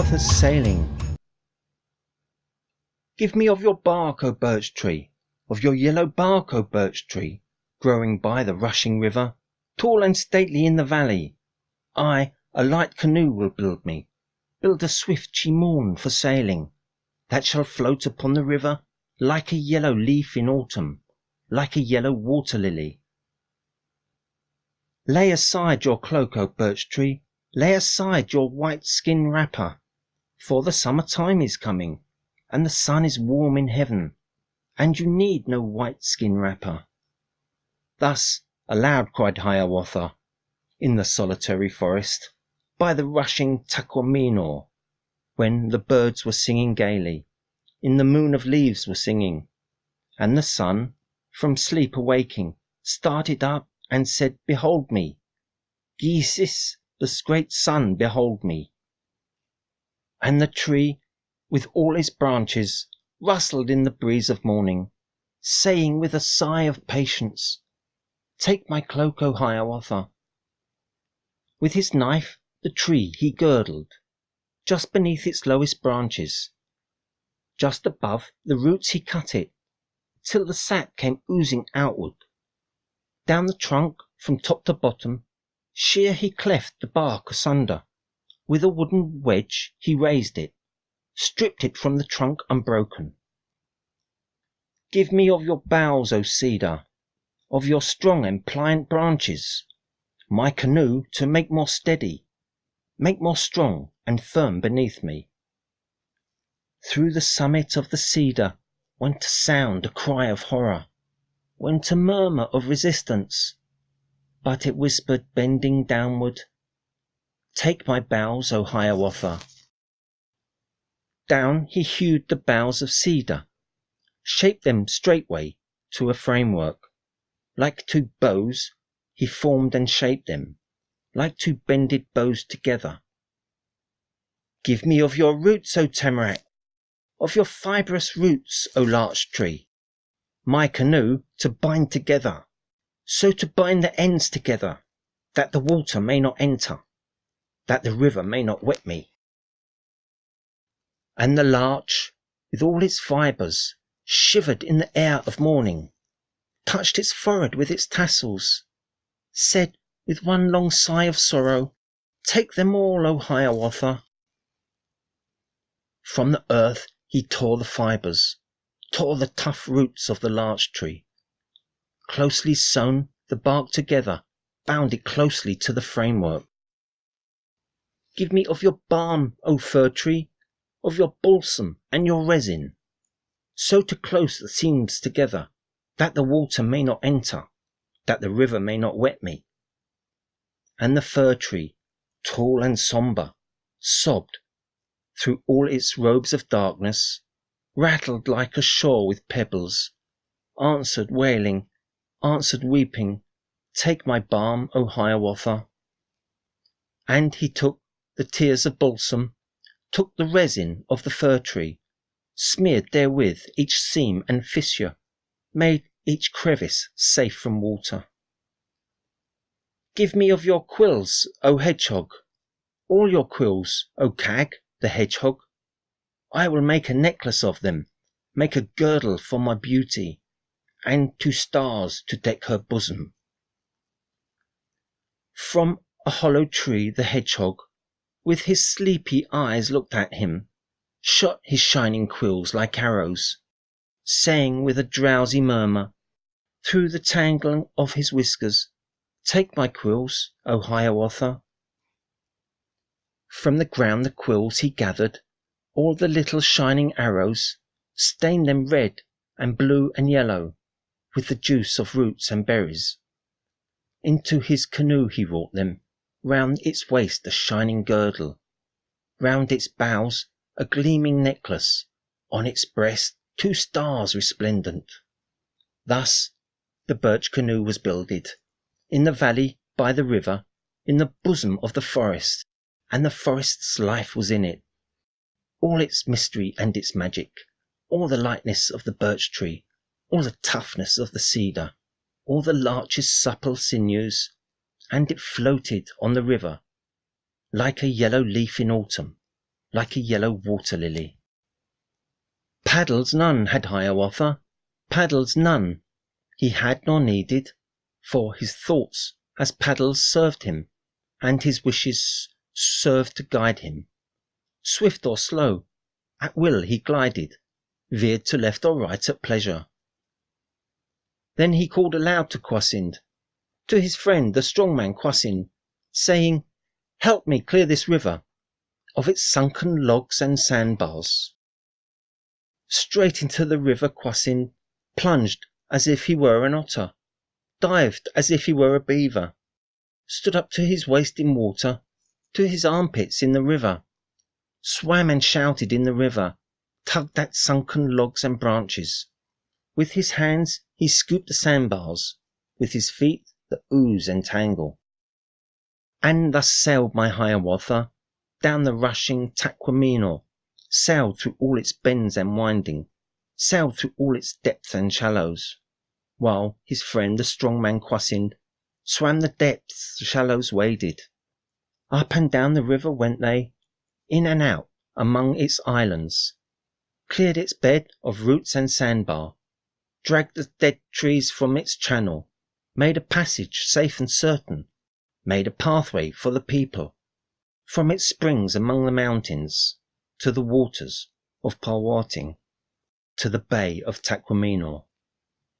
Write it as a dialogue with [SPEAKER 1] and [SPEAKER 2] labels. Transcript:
[SPEAKER 1] Hiawatha's sailing. Give me of your bark, O birch tree, of your yellow bark, O birch tree, growing by the rushing river, tall and stately in the valley. I a light canoe will build me, build a swift chimoon for sailing, that shall float upon the river like a yellow leaf in autumn, like a yellow water lily. Lay aside your cloak, O birch tree, lay aside your white skin wrapper, for the summer time is coming, and the sun is warm in heaven, and you need no white skin wrapper. Thus aloud cried Hiawatha, in the solitary forest, by the rushing Taquamenaw, when the birds were singing gaily, in the moon of leaves were singing, and the sun, from sleep awaking, started up and said, Behold me, Geesis, the great sun, behold me. And the tree, with all its branches, rustled in the breeze of morning, saying with a sigh of patience, Take my cloak, O Hiawatha. With his knife the tree he girdled, just beneath its lowest branches. Just above the roots he cut it, till the sap came oozing outward. Down the trunk, from top to bottom, sheer he cleft the bark asunder. With a wooden wedge he raised it, stripped it from the trunk unbroken. Give me of your boughs, O cedar, of your strong and pliant branches, my canoe to make more steady, make more strong and firm beneath me. Through the summit of the cedar went a sound, a cry of horror, went a murmur of resistance, but it whispered, bending downward, Take my boughs, O Hiawatha. Down he hewed the boughs of cedar, shaped them straightway to a framework. Like two bows he formed and shaped them, like two bended bows together. Give me of your roots, O tamarack, of your fibrous roots, O larch tree, my canoe to bind together, so to bind the ends together, that the water may not enter, that the river may not wet me. And the larch, with all its fibres, shivered in the air of morning, touched its forehead with its tassels, said with one long sigh of sorrow, Take them all, O Hiawatha. From the earth he tore the fibres, tore the tough roots of the larch tree, closely sewn the bark together, bound it closely to the framework. Give me of your balm, O fir tree, of your balsam and your resin, so to close the seams together, that the water may not enter, that the river may not wet me. And the fir tree, tall and sombre, sobbed through all its robes of darkness, rattled like a shore with pebbles, answered wailing, answered weeping, Take my balm, O Hiawatha. And he took the tears of balsam, took the resin of the fir tree, smeared therewith each seam and fissure, made each crevice safe from water. Give me of your quills, O hedgehog, all your quills, O Cag, the hedgehog. I will make a necklace of them, make a girdle for my beauty, and 2 stars to deck her bosom. From a hollow tree the hedgehog, with his sleepy eyes looked at him, shot his shining quills like arrows, saying with a drowsy murmur, through the tangling of his whiskers, Take my quills, O Hiawatha. From the ground the quills he gathered, all the little shining arrows, stained them red and blue and yellow, with the juice of roots and berries. Into his canoe he wrought them, round its waist a shining girdle, round its bows a gleaming necklace, on its breast 2 stars resplendent. Thus the birch canoe was builded, in the valley by the river, in the bosom of the forest, and the forest's life was in it, all its mystery and its magic, all the lightness of the birch tree, all the toughness of the cedar, all the larch's supple sinews, and it floated on the river like a yellow leaf in autumn, like a yellow water lily. Paddles none had Hiawatha, paddles none he had nor needed, for his thoughts as paddles served him, and his wishes served to guide him. Swift or slow, at will he glided, veered to left or right at pleasure. Then he called aloud to Kwasind, to his friend the strong man Kwasind, saying, "Help me clear this river of its sunken logs and sandbars." Straight into the river Kwasind plunged as if he were an otter, dived as if he were a beaver, stood up to his waist in water, to his armpits in the river, swam and shouted in the river, tugged at sunken logs and branches. With his hands he scooped the sandbars, with his feet the ooze and tangle. And thus sailed my Hiawatha down the rushing Taquamenaw, sailed through all its bends and winding, sailed through all its depths and shallows, while his friend the strong man Kwasind swam the depths the shallows waded. Up and down the river went they, in and out among its islands, cleared its bed of roots and sandbar, dragged the dead trees from its channel, made a passage safe and certain, made a pathway for the people, from its springs among the mountains, to the waters of Palwating, to the bay of Taquamenaw.